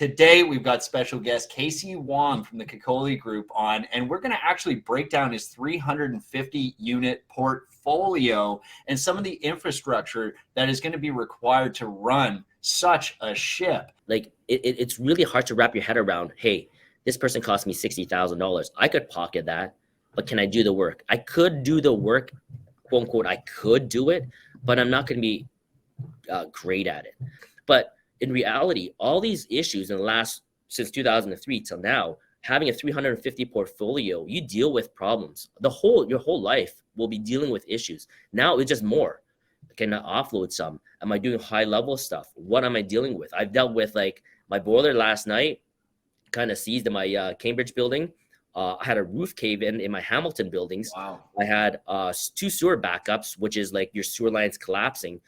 Today, we've got special guest Kasey Wong from the Kasey Group on, and we're going to actually break down his 350 unit portfolio and some of the infrastructure that is going to be required to run such a ship. Like it's really hard to wrap your head around, hey, this person cost me $60,000. I could pocket that, but can I do the work? I could do the work, quote unquote, I could do it, but I'm not going to be great at it. But in reality, all these issues in the last, since 2003 till now, having a 350 portfolio, you deal with problems. Your whole life will be dealing with issues. Now it's just more. Can I offload some? Am I doing high level stuff? What am I dealing with? I've dealt with like my boiler last night, kind of seized in my Cambridge building. I had a roof cave in my Hamilton buildings. Wow. I had 2 sewer backups, which is like your sewer lines collapsing.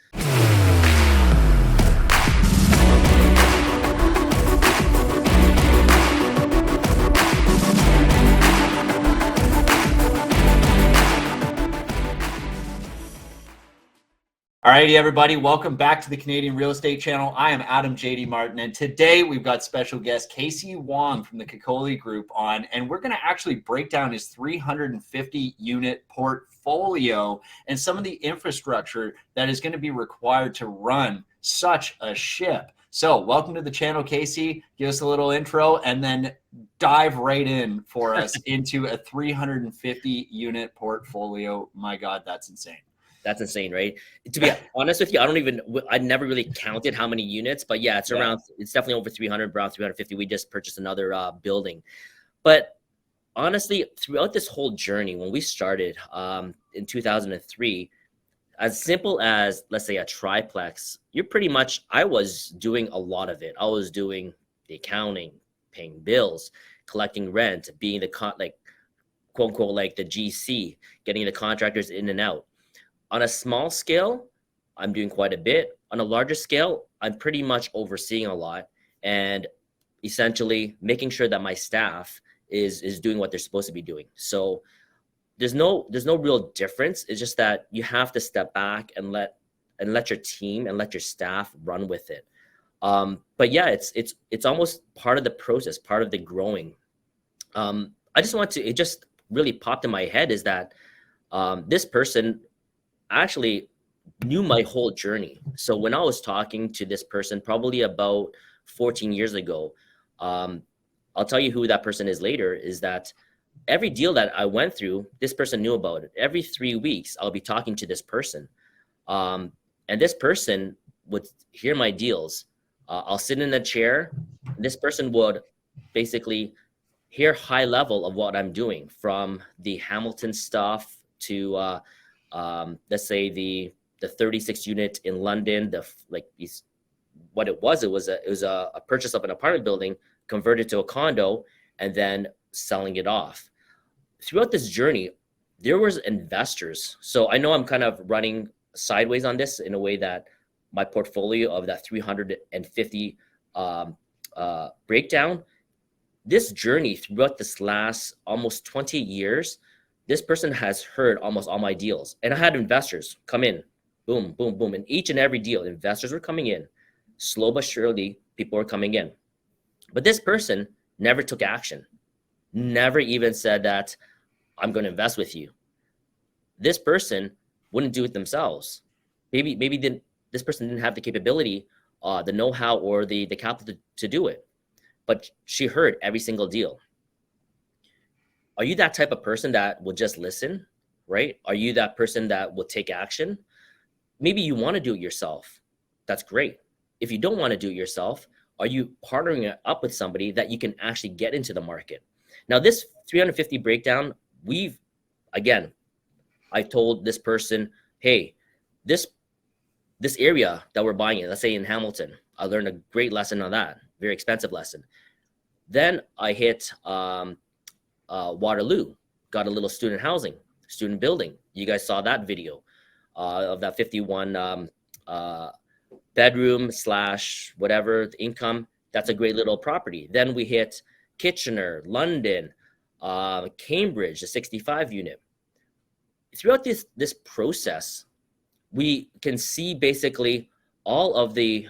Alrighty, everybody, welcome back to the Canadian Real Estate Channel. I am Adam J.D. Martin, and today we've got special guest Kasey Wong from the Kasey Group on, and we're going to actually break down his 350 unit portfolio and some of the infrastructure that is going to be required to run such a ship. So welcome to the channel, Kasey. Give us a little intro and then dive right in for us into a 350 unit portfolio. My God, that's insane. That's insane, right? To be honest with you, I never really counted how many units, but yeah, it's definitely over 300, around 350. We just purchased another building. But honestly, throughout this whole journey, when we started in 2003, as simple as, let's say, a triplex, I was doing a lot of it. I was doing the accounting, paying bills, collecting rent, being the quote unquote, like the GC, getting the contractors in and out. On a small scale, I'm doing quite a bit. On a larger scale, I'm pretty much overseeing a lot and essentially making sure that my staff is doing what they're supposed to be doing. So there's no real difference. It's just that you have to step back and let your team and let your staff run with it. But yeah, it's almost part of the process, part of the growing. It just really popped in my head is that this person actually knew my whole journey. So when I was talking to this person probably about 14 years ago, I'll tell you who that person is later, is that every deal that I went through, this person knew about it. Every 3 weeks, I'll be talking to this person. And this person would hear my deals. I'll sit in a chair. This person would basically hear high level of what I'm doing, from the Hamilton stuff to let's say the 36 unit in London, what it was a purchase of an apartment building converted to a condo and then selling it off. Throughout this journey, there was investors. So I know I'm kind of running sideways on this in a way that my portfolio of that 350 breakdown, this journey throughout this last almost 20 years, this person has heard almost all my deals. And I had investors come in, boom, boom, boom. And each and every deal, investors were coming in. Slow but surely, people were coming in. But this person never took action, never even said that I'm going to invest with you. This person wouldn't do it themselves. Maybe this person didn't have the capability, the know-how, or the capital to do it. But she heard every single deal. Are you that type of person that will just listen, right? Are you that person that will take action? Maybe you want to do it yourself. That's great. If you don't want to do it yourself, are you partnering up with somebody that you can actually get into the market? Now, this 350 breakdown, I told this person, hey, this area that we're buying in, let's say in Hamilton, I learned a great lesson on that, very expensive lesson. Then I hit Waterloo, got a little student building. You guys saw that video of that 51 bedroom / whatever the income. That's a great little property. Then we hit Kitchener, London, Cambridge, the 65 unit. Throughout this process, we can see basically all of the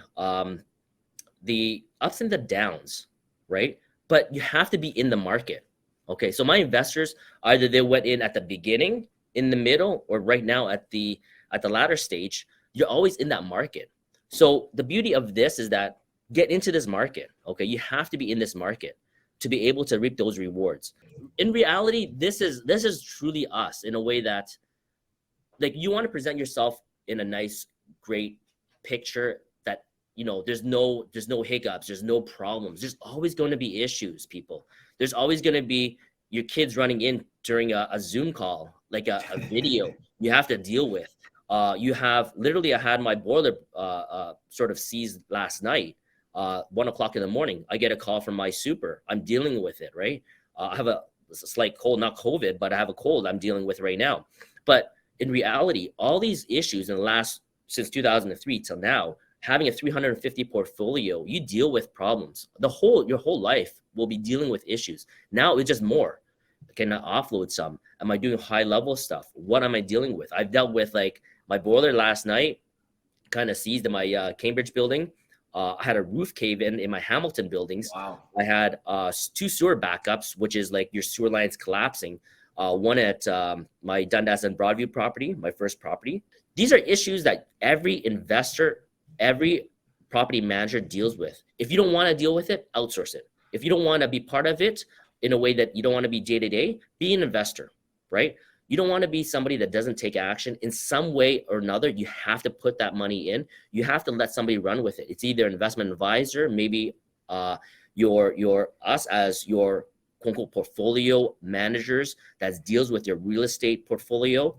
ups and the downs, right? But you have to be in the market. Okay, so my investors, either they went in at the beginning, in the middle, or right now at the latter stage. You're always in that market. So the beauty of this is that get into this market. Okay, you have to be in this market to be able to reap those rewards. In reality, this is truly us in a way that, like, you want to present yourself in a nice, great picture that, there's no hiccups, there's no problems. There's always going to be issues, people. There's always going to be your kids running in during a Zoom call, like a video you have to deal with. You have literally, I had my boiler sort of seized last night, 1 o'clock in the morning. I get a call from my super. I'm dealing with it, right? I have a slight cold, not COVID, but I have a cold I'm dealing with right now. But in reality, all these issues in the last, since 2003 till now, having a 350 portfolio, you deal with problems. Your whole life will be dealing with issues. Now it's just more. Can I offload some? Am I doing high level stuff? What am I dealing with? I've dealt with, like, my boiler last night kind of seized in my Cambridge building. I had a roof cave in my Hamilton buildings. Wow. I had 2 sewer backups, which is like your sewer lines collapsing. One at my Dundas and Broadview property, my first property. These are issues that every investor, every property manager deals with. If you don't want to deal with it, outsource it. If you don't want to be part of it in a way that you don't want to be day-to-day, be an investor, right? You don't want to be somebody that doesn't take action in some way or another. You have to put that money in. You have to let somebody run with it. It's either an investment advisor, maybe your us as your quote-unquote portfolio managers that deals with your real estate portfolio.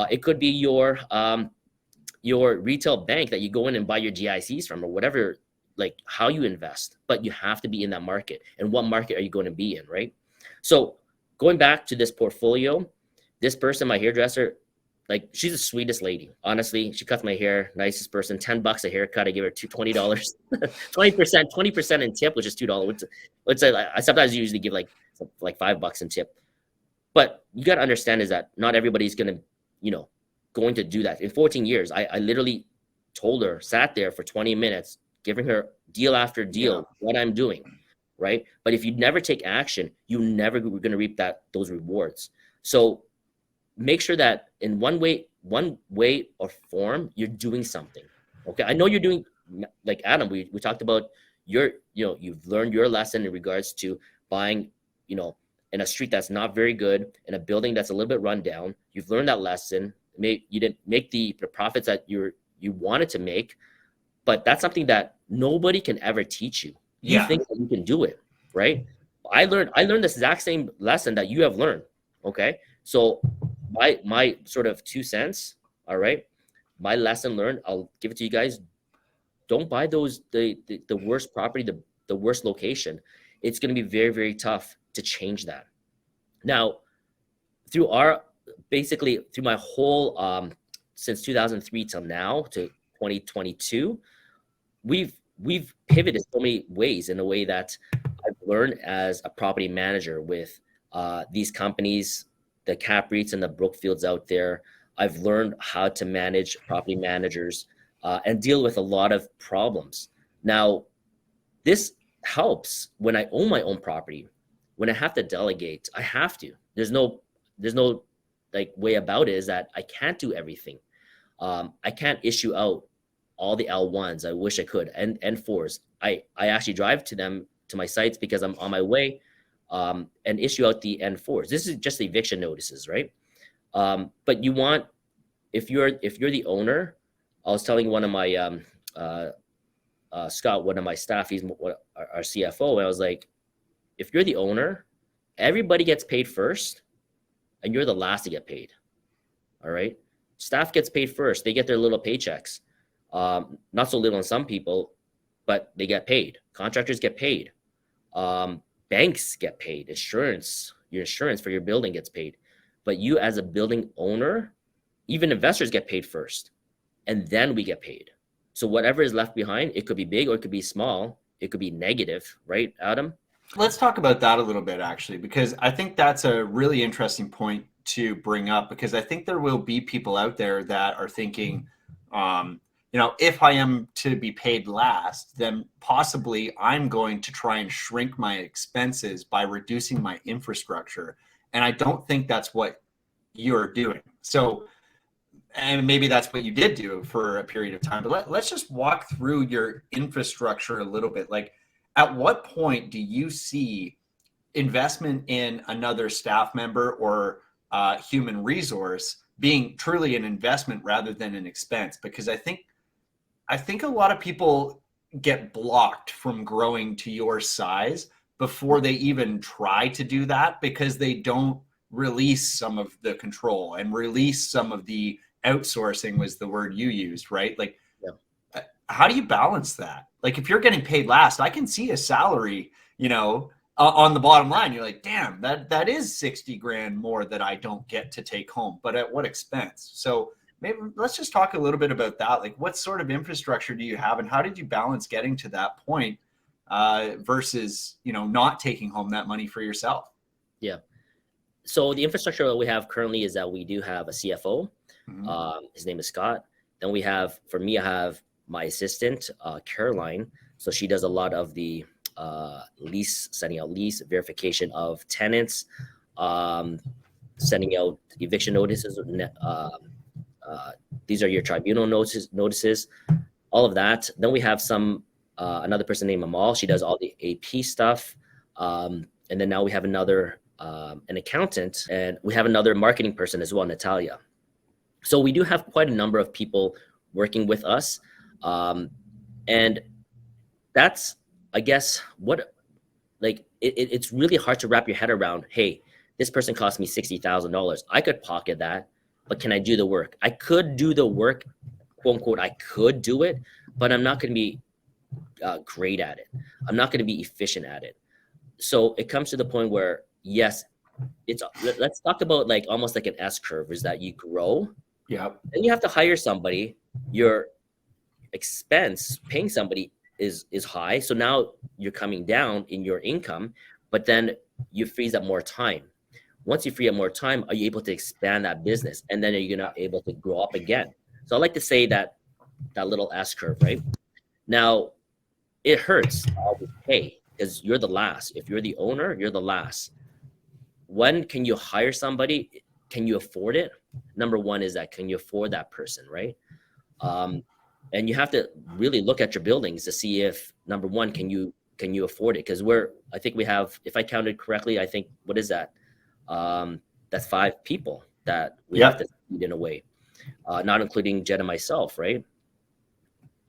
It could be your retail bank that you go in and buy your GICs from, or whatever, like how you invest. But you have to be in that market. And what market are you going to be in, right? So going back to this portfolio, this person, my hairdresser, like, she's the sweetest lady. Honestly, she cuts my hair, nicest person. $10 a haircut. I give her $20, 20% in tip, which is $2. I sometimes usually give like $5 in tip. But you got to understand is that not everybody's going to do that. In 14 years, I literally told her, sat there for 20 minutes, giving her deal after deal, what I'm doing, right? But if you never take action, you never going to reap those rewards. So make sure that in one way or form, you're doing something. Okay, I know you're doing, like Adam, we talked about you've learned your lesson in regards to buying, in a street that's not very good, in a building that's a little bit run down. You've learned that lesson. You didn't make the profits that you wanted to make, but that's something that nobody can ever teach you. You think that you can do it, right? I learned this exact same lesson that you have learned. Okay, so my sort of 2 cents, all right, my lesson learned, I'll give it to you guys. Don't buy the worst property, the worst location. It's going to be very, very tough to change that. Now, through my whole since 2003 till now to 2022, we've pivoted so many ways, in a way that I've learned as a property manager with these companies, the Cap REITs and the Brookfields out there. I've learned how to manage property managers and deal with a lot of problems. Now, this helps when I own my own property. When I have to delegate, I have to. There's no like way about it, is that I can't do everything. I can't issue out all the L1s. I wish I could, and N4s. I actually drive to my sites because I'm on my way, and issue out the N4s. This is just eviction notices, right? But you want, if you're the owner, I was telling one of my Scott, one of my staff, he's our CFO, and I was like, if you're the owner, everybody gets paid first, and you're the last to get paid. All right, staff gets paid first; they get their little paychecks. Not so little on some people, but they get paid. Contractors get paid. Banks get paid. Your insurance for your building gets paid. But you, as a building owner, even investors get paid first, and then we get paid. So whatever is left behind, it could be big or it could be small. It could be negative, right, Adam? Let's talk about that a little bit, actually, because I think that's a really interesting point to bring up, because I think there will be people out there that are thinking, you know, if I am to be paid last, then possibly I'm going to try and shrink my expenses by reducing my infrastructure. And I don't think that's what you're doing. So, and maybe that's what you did do for a period of time, but let's just walk through your infrastructure a little bit. Like, at what point do you see investment in another staff member or human resource being truly an investment rather than an expense? Because I think a lot of people get blocked from growing to your size before they even try to do that, because they don't release some of the control and release some of the outsourcing, was the word you used, right? Like, Yeah. how do you balance that? Like, if you're getting paid last, I can see a salary, you know, on the bottom line. You're like, damn, that is 60 grand more that I don't get to take home, but at what expense? So maybe let's just talk a little bit about that. Like, what sort of infrastructure do you have, and how did you balance getting to that point versus, you know, not taking home that money for yourself? Yeah. So the infrastructure that we have currently is that we do have a CFO. His name is Scott. Then we have, for me, I have my assistant, Caroline. So she does a lot of the sending out lease verification of tenants, sending out eviction notices. These are your tribunal notices, all of that. Then we have another person named Amal. She does all the AP stuff. And then now we have another, an accountant, and we have another marketing person as well, Natalia. So we do have quite a number of people working with us. And that's, I guess, it's really hard to wrap your head around, hey, this person cost me $60,000. I could pocket that, but can I do the work? I could do the work, quote unquote, I could do it, but I'm not going to be great at it. I'm not going to be efficient at it. So it comes to the point where, yes, let's talk about like almost like an S curve, is that you grow. Yeah. Then you have to hire somebody. Your expense paying somebody is high. So now you're coming down in your income, but then you freeze up more time. Once you free up more time, are you able to expand that business? And then are you gonna able to grow up again? So I like to say that little S curve, right? Now, it hurts to always pay because you're the last. If you're the owner, you're the last. When can you hire somebody? Can you afford it? Number one is that, can you afford that person, right? And you have to really look at your buildings to see if, number one, can you afford it? Because I think we have, if I counted correctly, I think, what is that? That's 5 people that we have to feed in a way, not including Jen and myself, right?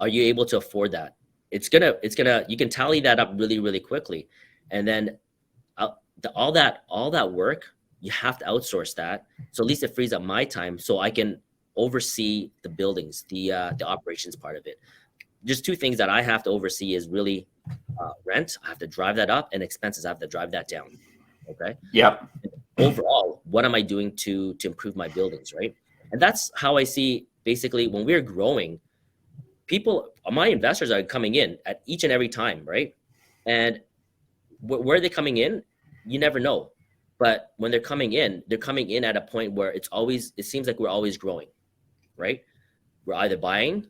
Are you able to afford that? It's gonna, you can tally that up really, really quickly. And then all that work, you have to outsource that. So at least it frees up my time so I can oversee the buildings, the operations part of it. Just 2 things that I have to oversee is really rent. I have to drive that up, and expenses, I have to drive that down. Okay. Yeah. Overall, what am I doing to improve my buildings, right? And that's how I see, basically, when we're growing, my investors are coming in at each and every time, right? And where are they coming in? You never know. But when they're coming in at a point where it seems like we're always growing, right? We're either buying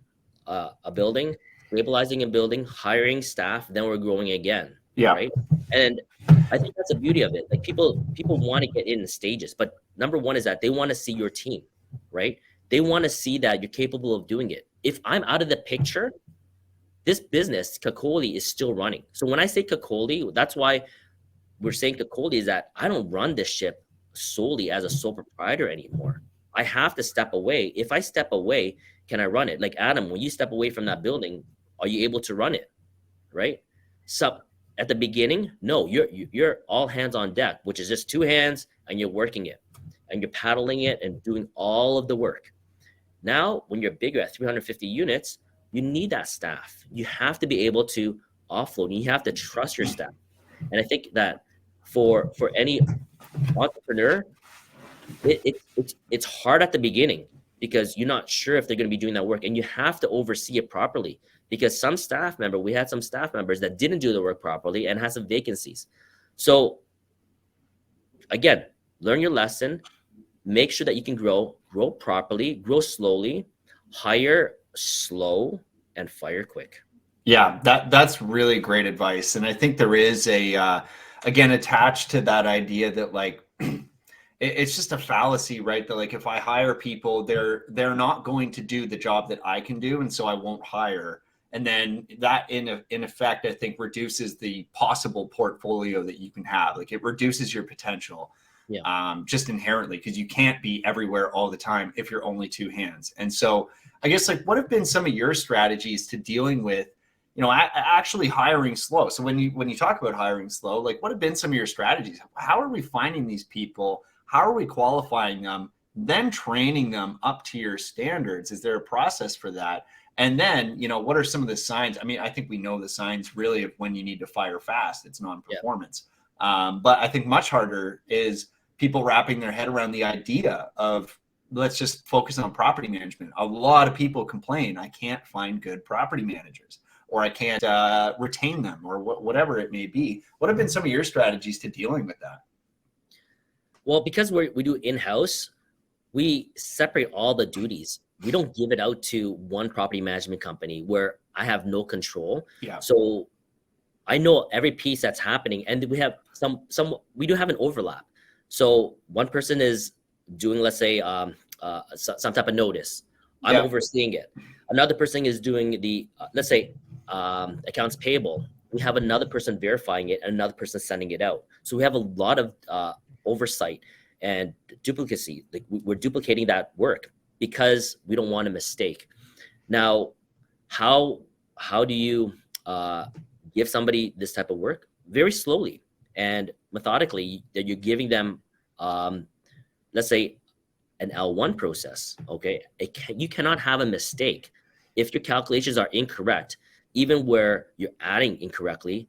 a building, stabilizing a building, hiring staff, then we're growing again. Yeah. Right. And I think that's the beauty of it. Like, people want to get in stages, but number one is that they want to see your team, right? They want to see that you're capable of doing it. If I'm out of the picture, this business, Kakoli, is still running. So when I say Kakoli, that's why we're saying Kakoli, is that I don't run this ship solely as a sole proprietor anymore. I have to step away. If I step away, can I run it? Like, Adam, when you step away from that building, are you able to run it? Right? So at the beginning, no, you're all hands on deck, which is just 2 hands, and you're working it, and you're paddling it and doing all of the work. Now, when you're bigger at 350 units, you need that staff. You have to be able to offload. You have to trust your staff. And I think that for any entrepreneur, it's hard at the beginning because you're not sure if they're going to be doing that work, and you have to oversee it properly. Because we had some staff members that didn't do the work properly and had some vacancies. So again, learn your lesson, make sure that you can grow properly, grow slowly, hire slow and fire quick. Yeah, that's really great advice. And I think there is again, attached to that idea that like, it's just a fallacy, right? That like, if I hire people, they're not going to do the job that I can do. And so I won't hire. And then that in effect, I think reduces the possible portfolio that you can have. Like it reduces your potential. Yeah. Just inherently, because you can't be everywhere all the time if you're only two hands. And so I guess like, what have been some of your strategies to dealing with, actually hiring slow? So when you talk about hiring slow, like what have been some of your strategies? How are we finding these people? How are we qualifying them? Then training them up to your standards? Is there a process for that? And then, what are some of the signs? I mean, I think we know the signs really of when you need to fire fast. It's non-performance. But I think much harder is people wrapping their head around the idea of, let's just focus on property management. A lot of people complain, I can't find good property managers, or I can't retain them, or whatever it may be. What have been some of your strategies to dealing with that? Well, because we do in-house, we separate all the duties. We don't give it out to one property management company where I have no control. Yeah. So I know every piece that's happening, and we have we do have an overlap. So one person is doing, let's say, some type of notice. I'm overseeing it. Another person is doing the, let's say, accounts payable. We have another person verifying it and another person sending it out. So we have a lot of oversight and duplicacy. Like we're duplicating that work because we don't want a mistake. Now, how do you give somebody this type of work? Very slowly and methodically, that you're giving them, let's say, an L1 process. Okay, you cannot have a mistake. If your calculations are incorrect, even where you're adding incorrectly,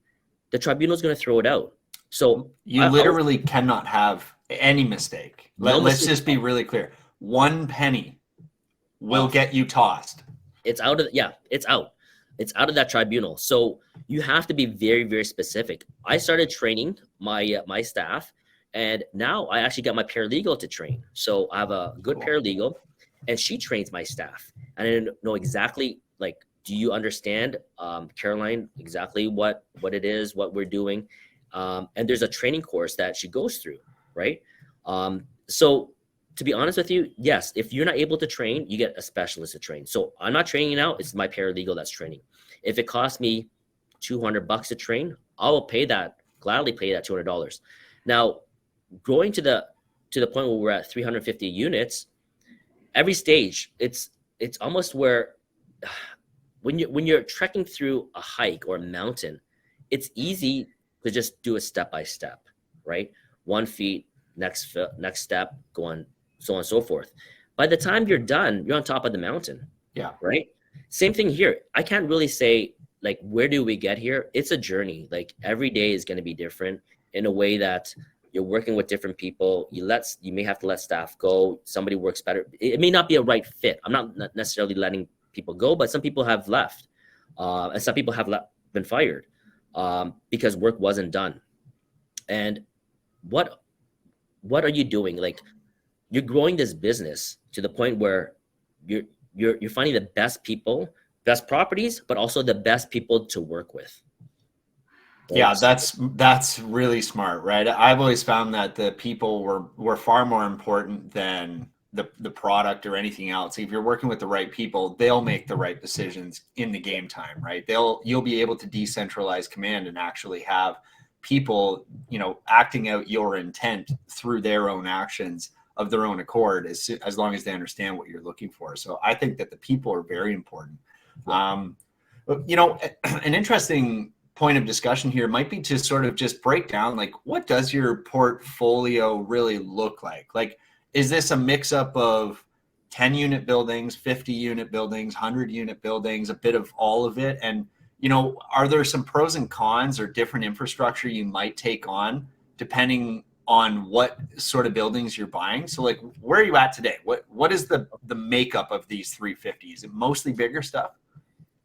the tribunal is going to throw it out. So you literally cannot have any mistake. Let's just be really clear. 1 penny will get you tossed. It's out of it's out. It's out of that tribunal. So you have to be very, very specific. I started training my staff, and now I actually got my paralegal to train. So I have a good paralegal, and she trains my staff. And I know exactly, like, do you understand, Caroline, exactly what it is, what we're doing? And there's a training course that she goes through, right? So to be honest with you, yes, if you're not able to train, you get a specialist to train. So I'm not training now, it's my paralegal that's training. If it costs me $200 to train, I will gladly pay that $200. Now, growing to the point where we're at 350 units, every stage, it's almost where when you're trekking through a hike or a mountain, it's easy to just do it step by step, right? 1 feet, next step, go on, so on and so forth. By the time you're done, you're on top of the mountain. Yeah. Right. Same thing here. I can't really say, like, where do we get here? It's a journey. Like, every day is going to be different in a way that you're working with different people. You may have to let staff go. Somebody works better. It may not be a right fit. I'm not necessarily letting people go, but some people have left, and some people have been fired because work wasn't done. And what are you doing? Like, you're growing this business to the point where you're finding the best people, best properties, but also the best people to work with. Right? Yeah, that's really smart, right? I've always found that the people were far more important than the product or anything else. If you're working with the right people, they'll make the right decisions in the game time, right? You'll be able to decentralize command and actually have people, acting out your intent through their own actions of their own accord, as long as they understand what you're looking for. So I think that the people are very important. An interesting point of discussion here might be to sort of just break down, like, what does your portfolio really look like? Like, is this a mix up of 10 unit buildings, 50 unit buildings, 100 unit buildings, a bit of all of it? And, are there some pros and cons or different infrastructure you might take on depending on what sort of buildings you're buying? So, like, where are you at today? What is the makeup of these 350? Is it mostly bigger stuff?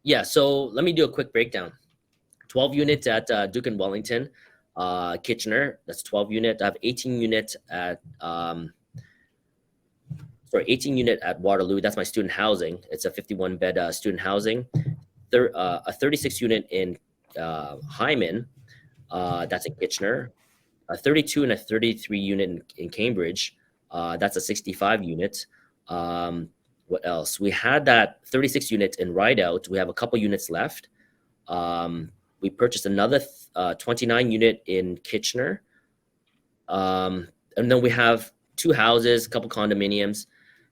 Yeah. So let me do a quick breakdown. 12 units at Duke and Wellington, Kitchener. That's 12 unit. I have 18 units at for 18 unit at Waterloo, that's my student housing. It's a 51 bed student housing. A 36 unit in Hyman, that's in Kitchener. A 32 and a 33 unit in Cambridge, that's a 65 unit. What else? We had that 36 unit in Rideout. We have a couple units left. We purchased another 29 unit in Kitchener. And then we have 2 houses, a couple condominiums,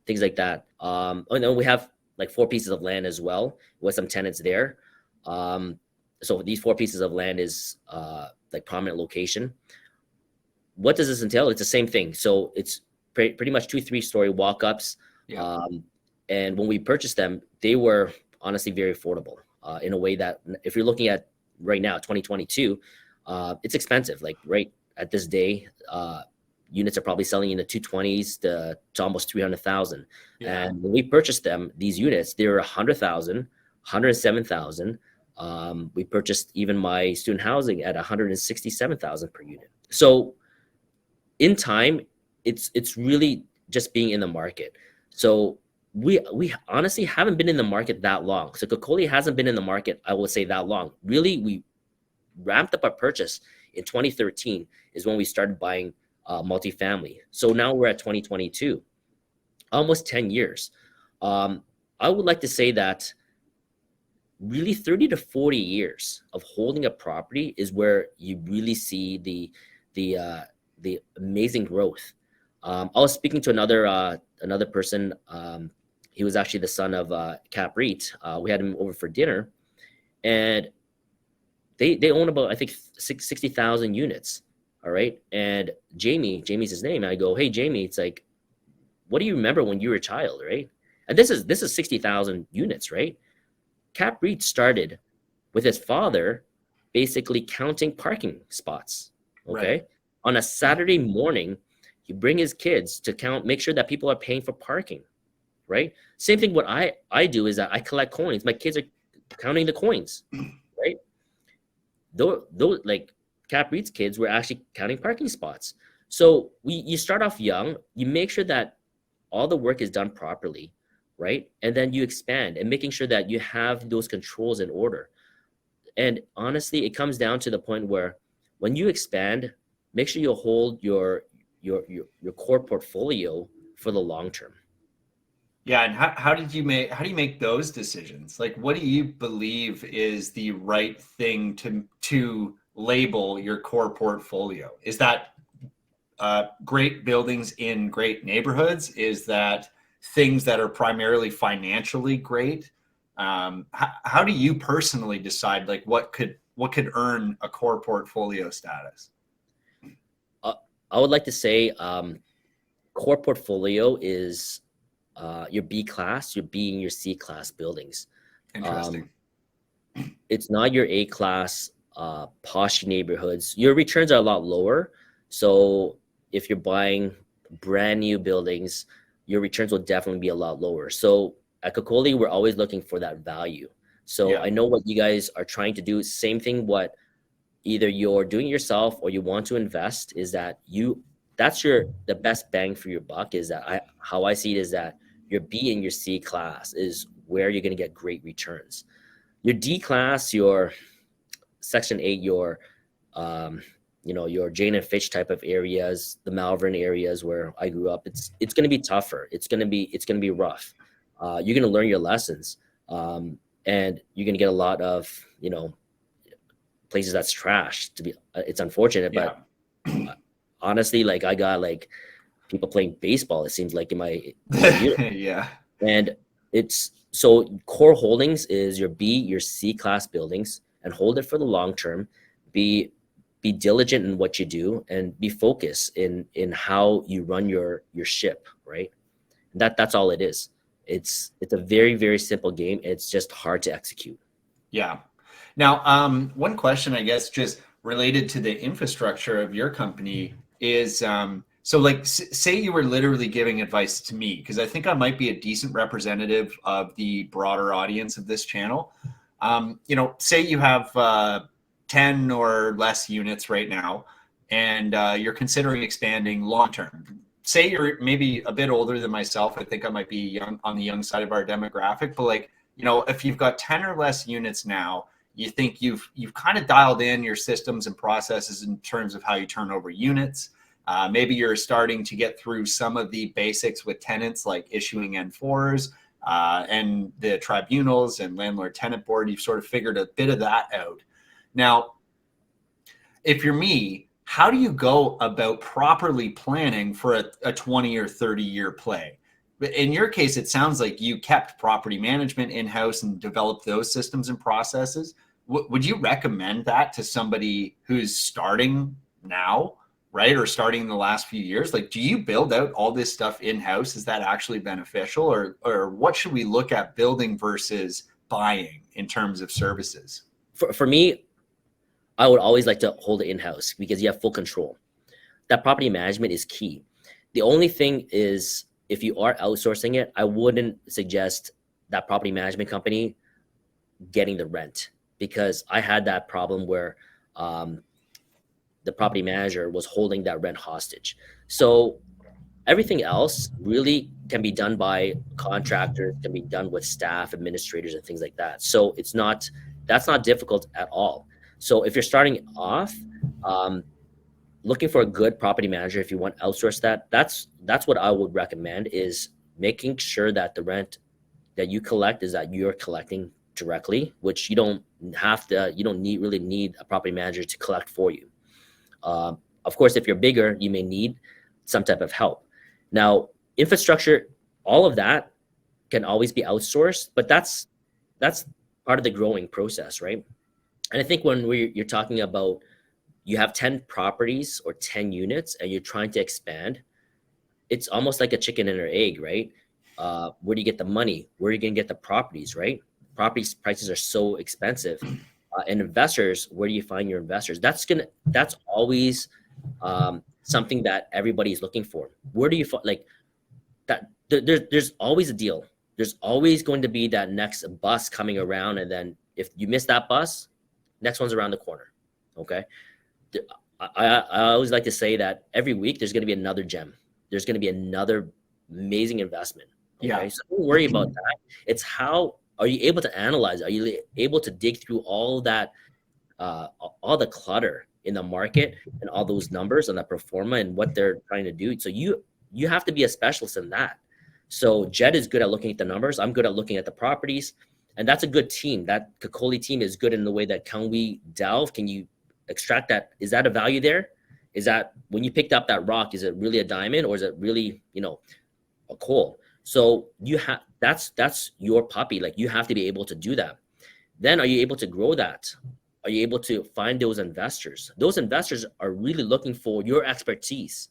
things like that. And then we have like 4 pieces of land as well with some tenants there. So these 4 pieces of land is like prominent location. What does this entail? It's the same thing. So it's pretty much 2-3 story walk-ups. Yeah. And when we purchased them, they were honestly very affordable in a way that if you're looking at right now, 2022, it's expensive. Like right at this day, units are probably selling in the 220s to almost 300,000. Yeah. And when we purchased them, these units, they were 100,000, 107,000. We purchased even my student housing at 167,000 per unit. So in time, it's really just being in the market. So we honestly haven't been in the market that long. So Kakoli hasn't been in the market, I will say, that long. Really, we ramped up our purchase in 2013 is when we started buying multifamily. So now we're at 2022, almost 10 years. I would like to say that really 30 to 40 years of holding a property is where you really see the amazing growth. I was speaking to another person. He was actually the son of Cap REIT. We had him over for dinner, and they own about, I think, 60,000 units. All right. And Jamie's his name. And I go, hey, Jamie, it's like, what do you remember when you were a child, right? And this is 60,000 units, right? Cap REIT started with his father basically counting parking spots. Okay. Right. On a Saturday morning, he bring his kids to count, make sure that people are paying for parking, right? Same thing. What I do is that I collect coins. My kids are counting the coins, right? Those like Cap REIT's kids were actually counting parking spots. So you start off young, you make sure that all the work is done properly, right? And then you expand and making sure that you have those controls in order. And honestly, it comes down to the point where when you expand, make sure you hold your core portfolio for the long term. Yeah, and how do you make those decisions? Like, what do you believe is the right thing to label your core portfolio? Is that great buildings in great neighborhoods? Is that things that are primarily financially great? How do you personally decide like what could earn a core portfolio status? I would like to say core portfolio is your B class, your B and your C class buildings. Interesting. It's not your A class posh neighborhoods. Your returns are a lot lower. So if you're buying brand new buildings, your returns will definitely be a lot lower. So at Kakoli, we're always looking for that value. So yeah. I know what you guys are trying to do. Same thing, what either you're doing yourself or you want to invest, is that that's the best bang for your buck. Is that how I see it is that your B and your C class is where you're going to get great returns. Your D class, your Section 8, your your Jane and Fitch type of areas, the Malvern areas where I grew up, it's going to be tougher. It's going to be rough. You're going to learn your lessons, and you're going to get a lot of places that's trash. It's unfortunate, but honestly, like I got like people playing baseball, it seems like in my yeah. And it's so core holdings is your B, your C class buildings, and hold it for the long term. Be diligent in what you do and be focused in how you run your ship, right? That's all it is. It's a very, very simple game. It's just hard to execute. Yeah. Now, one question, I guess, just related to the infrastructure of your company is, so like, say you were literally giving advice to me, because I think I might be a decent representative of the broader audience of this channel. Say you have 10 or less units right now, and you're considering expanding long-term. say you're maybe a bit older than myself. I think I might be young, on the young side of our demographic, but like, you know, if you've got 10 or less units now, you think you've kind of dialed in your systems and processes in terms of how you turn over units. Maybe you're starting to get through some of the basics with tenants, like issuing N4s and the tribunals and landlord tenant board. You've sort of figured a bit of that out. Now, if you're me, how do you go about properly planning for a 20 or 30 year play? In your case, it sounds like you kept property management in-house and developed those systems and processes. Would you recommend that to somebody who's starting now, right? Or starting in the last few years? Like, do you build out all this stuff in-house? Is that actually beneficial? Or what should we look at building versus buying in terms of services? For me, I would always like to hold it in-house because you have full control. That property management is key. The only thing is, if you are outsourcing it, I wouldn't suggest that property management company getting the rent, because I had that problem where the property manager was holding that rent hostage. So everything else really can be done by contractors, can be done with staff, administrators, and things like that. So that's not difficult at all. So if you're starting off, looking for a good property manager, if you want to outsource that, that's what I would recommend, is making sure that the rent that you collect is that you're collecting directly, which you don't really need a property manager to collect for you. Of course, if you're bigger, you may need some type of help. Now, infrastructure, all of that can always be outsourced, but that's part of the growing process, right? And I think when you're talking about, you have 10 properties or 10 units and you're trying to expand, it's almost like a chicken and an egg, right? Where do you get the money? Where are you going to get the properties, right? Property prices are so expensive. And investors, where do you find your investors? That's always something that everybody's looking for. Where do you find, like, that? There's always a deal. There's always going to be that next bus coming around. And then if you miss that bus, next one's around the corner. Okay. I always like to say that every week there's going to be another gem. There's going to be another amazing investment. Okay? Yeah. So don't worry about that. It's how are you able to analyze? Are you able to dig through all that, all the clutter in the market and all those numbers and the pro forma and what they're trying to do? So you have to be a specialist in that. So Jed is good at looking at the numbers. I'm good at looking at the properties. And that's a good team. That Kasey team is good in the way that, can we delve? Can you extract that? Is that a value there? Is that, when you picked up that rock, is it really a diamond, or is it really, a coal? So that's your puppy. Like, you have to be able to do that. Then are you able to grow that? Are you able to find those investors? Those investors are really looking for your expertise,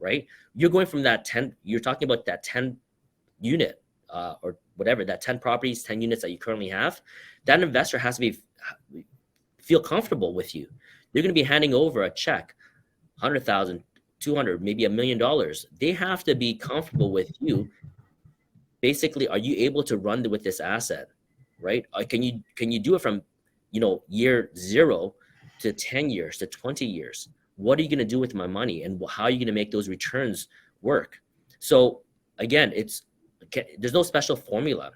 right? You're going from that 10, you're talking about that 10 unit or whatever, that 10 properties, 10 units that you currently have. That investor has to feel comfortable with you. They're going to be handing over a check, 100,000, 200, maybe $1 million. They have to be comfortable with you. Basically, are you able to run with this asset, right? Can you do it from, year 0 to 10 years to 20 years? What are you going to do with my money, and how are you going to make those returns work? So again, there's no special formula.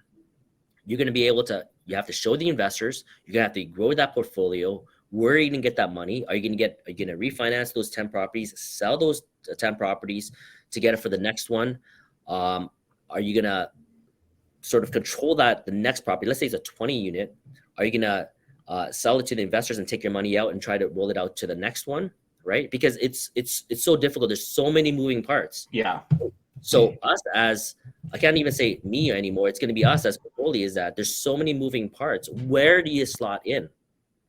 You're going to be able to, you have to show the investors, you're going to have to grow that portfolio. Where are you going to get that money? Are you going to refinance those 10 properties, sell those 10 properties to get it for the next one? Are you going to sort of control the next property? Let's say it's a 20 unit. Are you going to sell it to the investors and take your money out and try to roll it out to the next one? Right? Because it's so difficult. There's so many moving parts. Yeah. So us as, I can't even say me anymore, it's going to be us as Kasey, is that there's so many moving parts. Where do you slot in?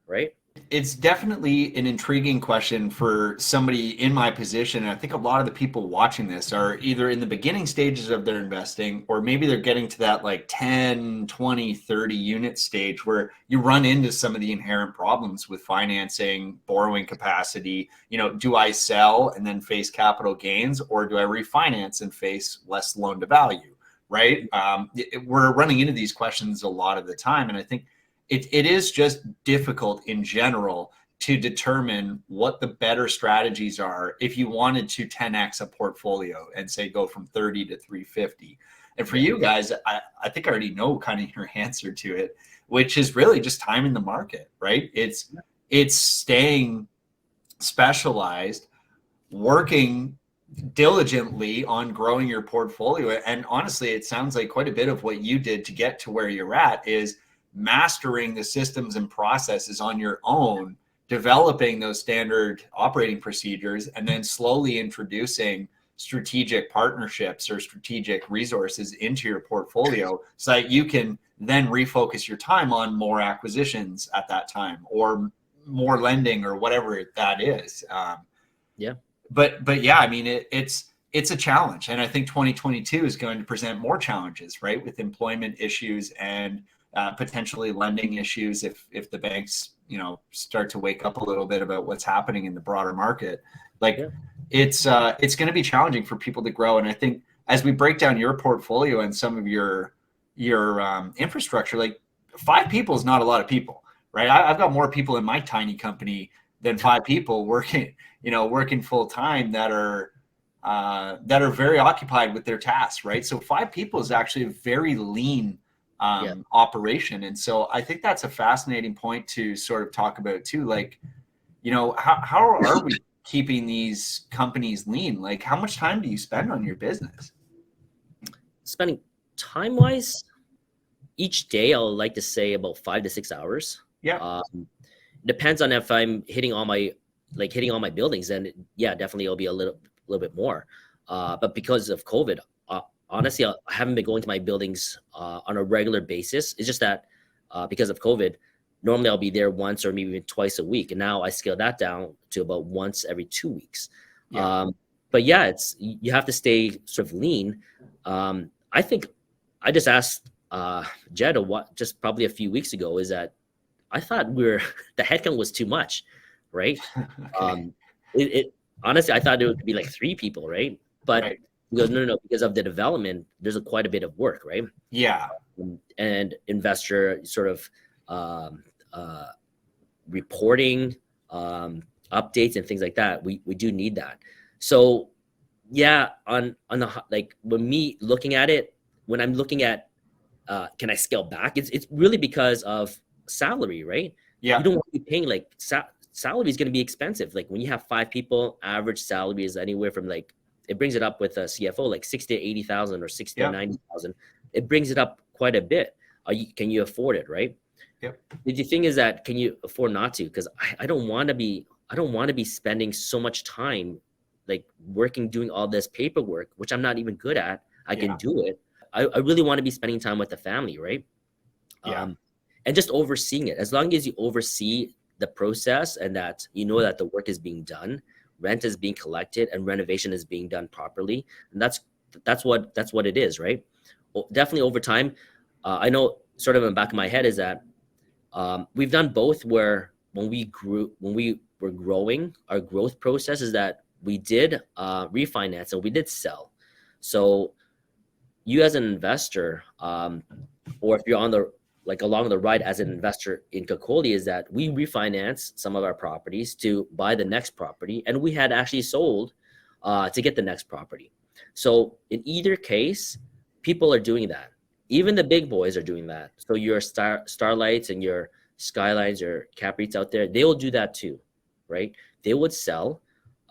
Right? It's definitely an intriguing question for somebody in my position. And I think a lot of the people watching this are either in the beginning stages of their investing, or maybe they're getting to that like 10, 20, 30 unit stage where you run into some of the inherent problems with financing, borrowing capacity. Do I sell and then face capital gains, or do I refinance and face less loan to value? Right? We're running into these questions a lot of the time. And I think it is just difficult in general to determine what the better strategies are if you wanted to 10x a portfolio and say go from 30 to 350. And for you guys, I think I already know kind of your answer to it, which is really just timing the market, right? It's staying specialized, working diligently on growing your portfolio. And honestly, it sounds like quite a bit of what you did to get to where you're at is mastering the systems and processes on your own, developing those standard operating procedures, and then slowly introducing strategic partnerships or strategic resources into your portfolio so that you can then refocus your time on more acquisitions at that time or more lending or whatever that is. But yeah, I mean, it's a challenge. And I think 2022 is going to present more challenges, right? With employment issues and potentially lending issues if the banks, start to wake up a little bit about what's happening in the broader market. It's going to be challenging for people to grow. And I think as we break down your portfolio and some of your infrastructure, like 5 people is not a lot of people, right? I've got more people in my tiny company than 5 people working full time that are very occupied with their tasks, right? So 5 people is actually a very lean operation. And so I think that's a fascinating point to sort of talk about too. Like, how are we keeping these companies lean? Like, how much time do you spend on your business? Spending time wise, each day I'll like to say about 5 to 6 hours. Depends on if I'm hitting all my buildings, and definitely it'll be a little bit more. But because of COVID, honestly, I haven't been going to my buildings on a regular basis. It's just that because of COVID, normally I'll be there once or maybe even twice a week, and now I scale that down to about once every 2 weeks. But you have to stay sort of lean. I think I just asked Jed just probably a few weeks ago is that I thought the headcount was too much, right? It honestly, I thought it would be like 3 people, right? But he goes, no, because of the development, there's quite a bit of work, right? And investor sort of reporting, updates and things like that. We do need that. So on the when I'm looking at can I scale back? It's really because of salary, right? You don't want to be paying salary is going to be expensive. Like when you have 5 people, average salary is anywhere from it brings it up with a CFO like 60 to 80,000 or 60 to 90,000. It brings it up quite a bit. Can you afford it, right? The thing is that can you afford not to? Because I don't want to be spending so much time working doing all this paperwork, which I'm not even good at. I can do it. I really want to be spending time with the family, right? And just overseeing it. As long as you oversee the process and that that the work is being done, rent is being collected, and renovation is being done properly, and that's what it is, right? Definitely over time, I know sort of in the back of my head is that we've done both. Where when we were growing, our growth process is that we did refinance and we did sell. So you as an investor, or if you're on along the ride as an investor in Kakoli, is that we refinance some of our properties to buy the next property, and we had actually sold to get the next property. So in either case, people are doing that. Even the big boys are doing that. So your Starlights and your Skylines or Cap REITs out there, they will do that too, right? They would sell.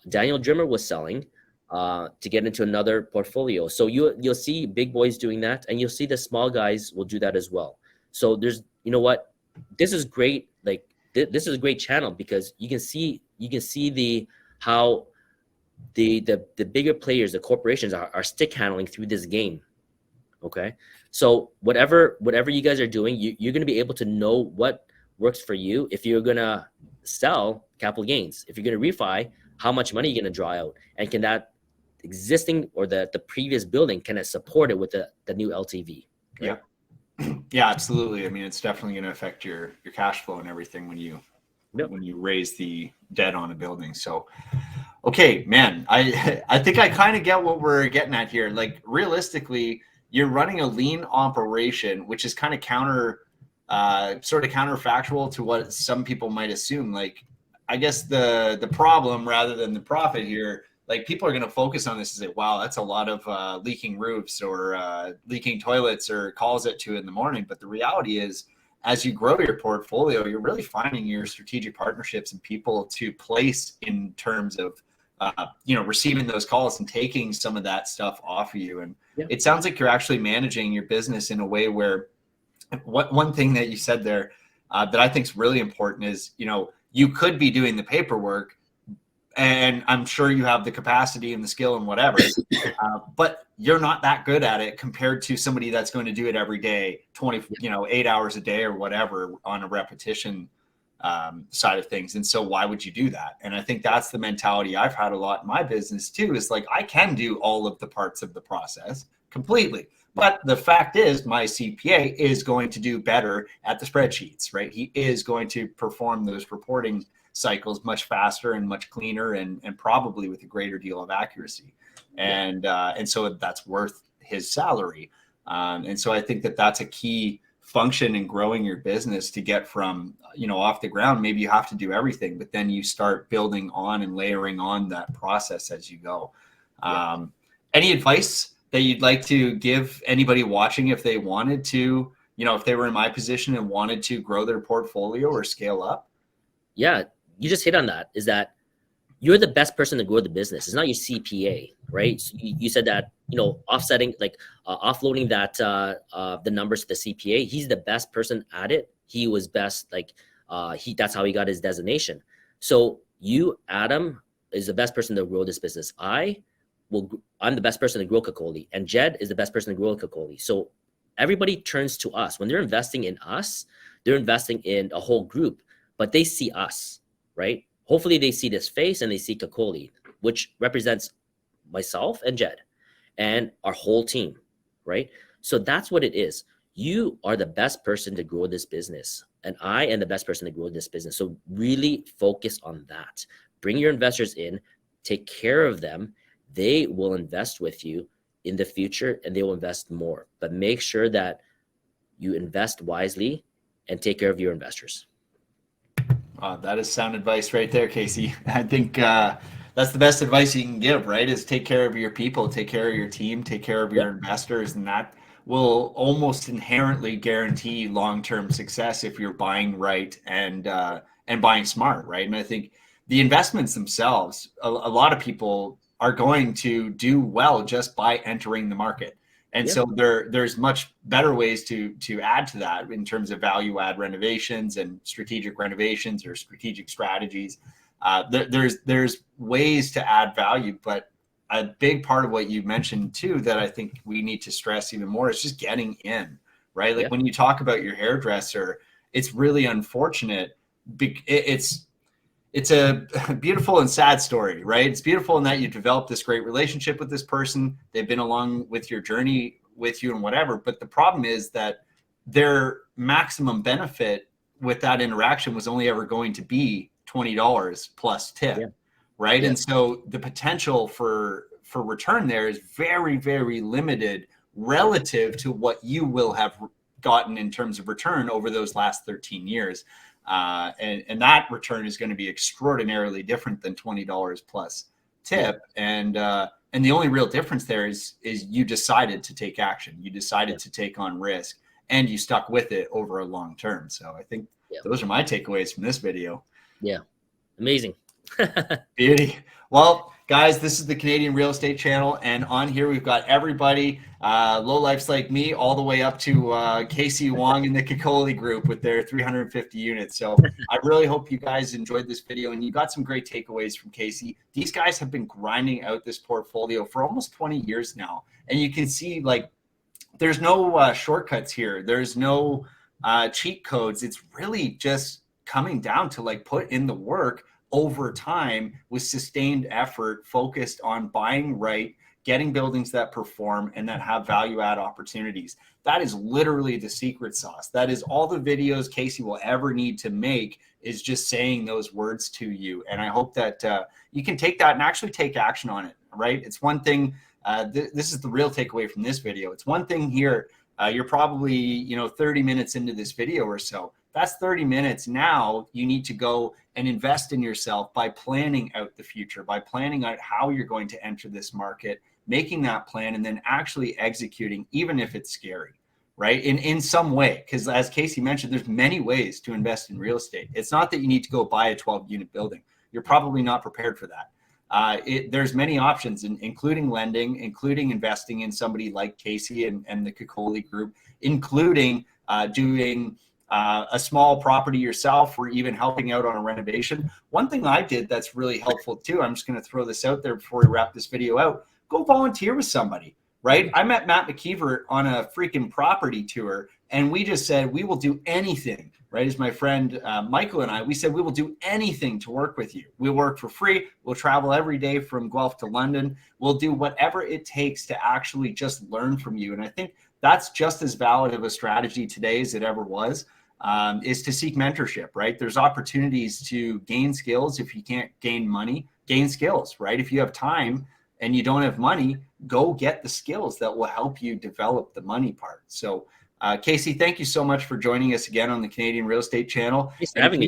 Daniel Drimmer was selling to get into another portfolio. So you'll see big boys doing that, and you'll see the small guys will do that as well. So there's, this is great. This is a great channel because you can see how the bigger players, the corporations are stick handling through this game. Okay. So whatever you guys are doing, you're going to be able to know what works for you. If you're going to sell, capital gains, if you're going to refi, how much money you're going to draw out, and can that existing or the previous building, can it support it with the new LTV? Right? Yeah, absolutely. I mean, it's definitely going to affect your cash flow and everything when you raise the debt on a building. So, okay, man, I think I kind of get what we're getting at here. Like realistically, you're running a lean operation, which is kind of counterfactual to what some people might assume. Like I guess the problem rather than the profit here, like people are going to focus on this and say, wow, that's a lot of leaking roofs or leaking toilets or calls at 2 a.m. But the reality is, as you grow your portfolio, you're really finding your strategic partnerships and people to place in terms of, receiving those calls and taking some of that stuff off of you. And it sounds like you're actually managing your business in a way where one thing that you said there that I think is really important is, you could be doing the paperwork, and I'm sure you have the capacity and the skill and whatever, but you're not that good at it compared to somebody that's going to do it every day, 8 hours a day or whatever on a repetition side of things. And so why would you do that? And I think that's the mentality I've had a lot in my business too, is like, I can do all of the parts of the process completely. But the fact is, my CPA is going to do better at the spreadsheets, right? He is going to perform those reporting cycles much faster and much cleaner and probably with a greater deal of accuracy. And so that's worth his salary. And so I think that that's a key function in growing your business to get from, off the ground. Maybe you have to do everything, but then you start building on and layering on that process as you go. Any advice that you'd like to give anybody watching if they wanted to, if they were in my position and wanted to grow their portfolio or scale up? Yeah, you just hit on that, is that you're the best person to grow the business. It's not your CPA, right? So you said that, offsetting, offloading that, the numbers to the CPA, he's the best person at it. He was best, that's how he got his designation. So you, Adam, is the best person to grow this business. I'm the best person to grow Kakoli, and Jed is the best person to grow Kakoli. So everybody turns to us. When they're investing in us, they're investing in a whole group, but they see us, right? Hopefully they see this face and they see Kakoli, which represents myself and Jed and our whole team, right? So that's what it is. You are the best person to grow this business, and I am the best person to grow this business. So really focus on that. Bring your investors in, take care of them. They will invest with you in the future, and they will invest more. But make sure that you invest wisely and take care of your investors. That is sound advice right there, Kasey. I think that's the best advice you can give, right? Is take care of your people, take care of your team, take care of your investors, and that will almost inherently guarantee long-term success if you're buying right and buying smart, right? And I think the investments themselves, a lot of people are going to do well just by entering the market. And so there's much better ways to add to that in terms of value add renovations and strategic renovations or strategic strategies. There's ways to add value, but a big part of what you mentioned too that I think we need to stress even more is just getting in, right? Like when you talk about your hairdresser, it's really unfortunate. It's a beautiful and sad story, right? It's beautiful in that you develop this great relationship with this person. They've been along with your journey with you and whatever. But the problem is that their maximum benefit with that interaction was only ever going to be $20 plus tip, right? And so the potential for return there is very, very limited relative to what you will have gotten in terms of return over those last 13 years. And that return is going to be extraordinarily different than $20 plus tip. And the only real difference there is you decided to take action. You decided to take on risk, and you stuck with it over a long term. So I think those are my takeaways from this video. Yeah. Amazing. Beauty. Well, guys, this is the Canadian Real Estate Channel, and on here we've got everybody, low lifes like me, all the way up to Kasey Wong and the Kakoli Group with their 350 units. So I really hope you guys enjoyed this video and you got some great takeaways from Kasey. These guys have been grinding out this portfolio for almost 20 years now, and you can see there's no shortcuts here. There's no cheat codes. It's really just coming down to put in the work over time with sustained effort, focused on buying right, getting buildings that perform and that have value add opportunities. That is literally the secret sauce. That is all the videos Kasey will ever need to make, is just saying those words to you. And I hope that you can take that and actually take action on it, right? It's one thing, this is the real takeaway from this video. It's one thing here, you're probably 30 minutes into this video or so. That's 30 minutes. Now you need to go and invest in yourself by planning out the future, by planning out how you're going to enter this market, making that plan, and then actually executing, even if it's scary, right? In some way, because as Kasey mentioned, there's many ways to invest in real estate. It's not that you need to go buy a 12-unit building. You're probably not prepared for that. There's many options, including lending, including investing in somebody like Kasey and the Kasey Group, including doing a small property yourself, or even helping out on a renovation. One thing I did that's really helpful too, I'm just going to throw this out there before we wrap this video out, go volunteer with somebody, right? I met Matt McKeever on a freaking property tour, and we just said, we will do anything, right? As my friend Michael and I, we said, we will do anything to work with you. We'll work for free. We'll travel every day from Guelph to London. We'll do whatever it takes to actually just learn from you. And I think that's just as valid of a strategy today as it ever was, is to seek mentorship, right? There's opportunities to gain skills. If you can't gain money, gain skills, right? If you have time and you don't have money, go get the skills that will help you develop the money part. So Kasey, thank you so much for joining us again on the Canadian Real Estate Channel. Thanks for having me.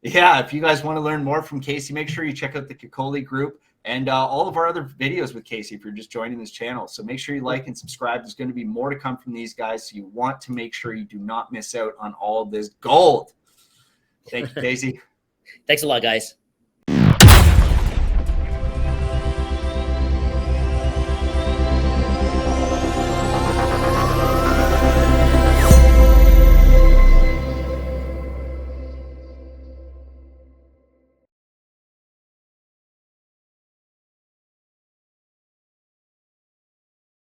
If you guys want to learn more from Kasey, make sure you check out the Kasey Group and all of our other videos with Kasey if you're just joining this channel. So make sure you like and subscribe. There's going to be more to come from these guys. So you want to make sure you do not miss out on all of this gold. Thank you, Kasey. Thanks a lot, guys.